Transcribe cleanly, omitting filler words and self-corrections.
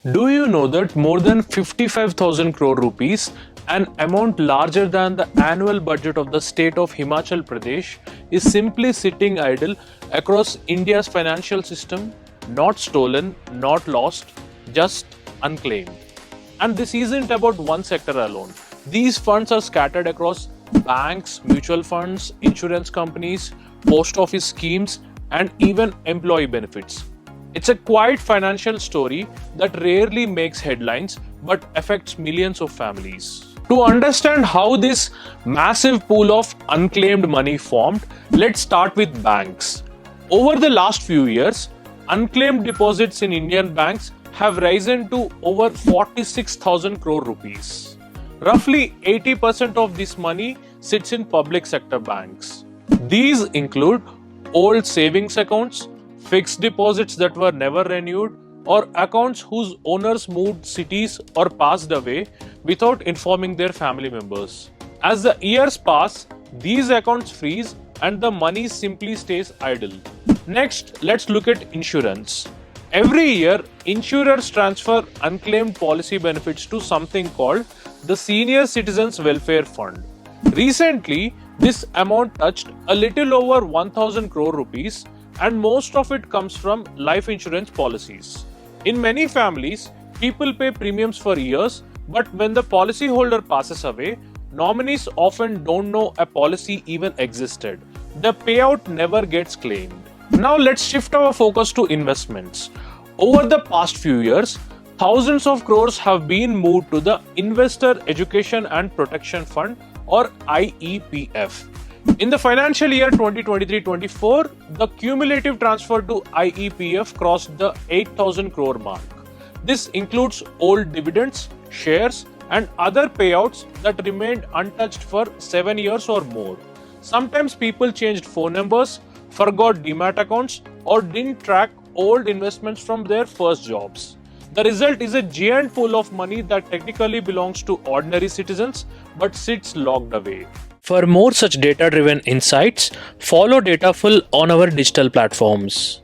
Do you know that more than 55,000 crore rupees, an amount larger than the annual budget of the state of Himachal Pradesh, is simply sitting idle across India's financial system, not stolen, not lost, just unclaimed? And this isn't about one sector alone. These funds are scattered across banks, mutual funds, insurance companies, post office schemes, and even employee benefits. It's a quiet financial story that rarely makes headlines but affects millions of families. To understand how this massive pool of unclaimed money formed, let's start with banks. Over the last few years, unclaimed deposits in Indian banks have risen to over 46,000 crore rupees. Roughly 80% of this money sits in public sector banks. These include old savings accounts, fixed deposits that were never renewed, or accounts whose owners moved cities or passed away without informing their family members. As the years pass, these accounts freeze and the money simply stays idle. Next, let's look at insurance. Every year, insurers transfer unclaimed policy benefits to something called the Senior Citizens Welfare Fund. Recently, this amount touched a little over 1,000 crore rupees, and most of it comes from life insurance policies. In many families, people pay premiums for years, but when the policyholder passes away, nominees often don't know a policy even existed. The payout never gets claimed. Now let's shift our focus to investments. Over the past few years, thousands of crores have been moved to the Investor Education and Protection Fund, or IEPF. In the financial year 2023-24, the cumulative transfer to IEPF crossed the 8,000 crore mark. This includes old dividends, shares, and other payouts that remained untouched for 7 years or more. Sometimes people changed phone numbers, forgot demat accounts, or didn't track old investments from their first jobs. The result is a giant pool of money that technically belongs to ordinary citizens but sits locked away. For more such data-driven insights, follow Dataful on our digital platforms.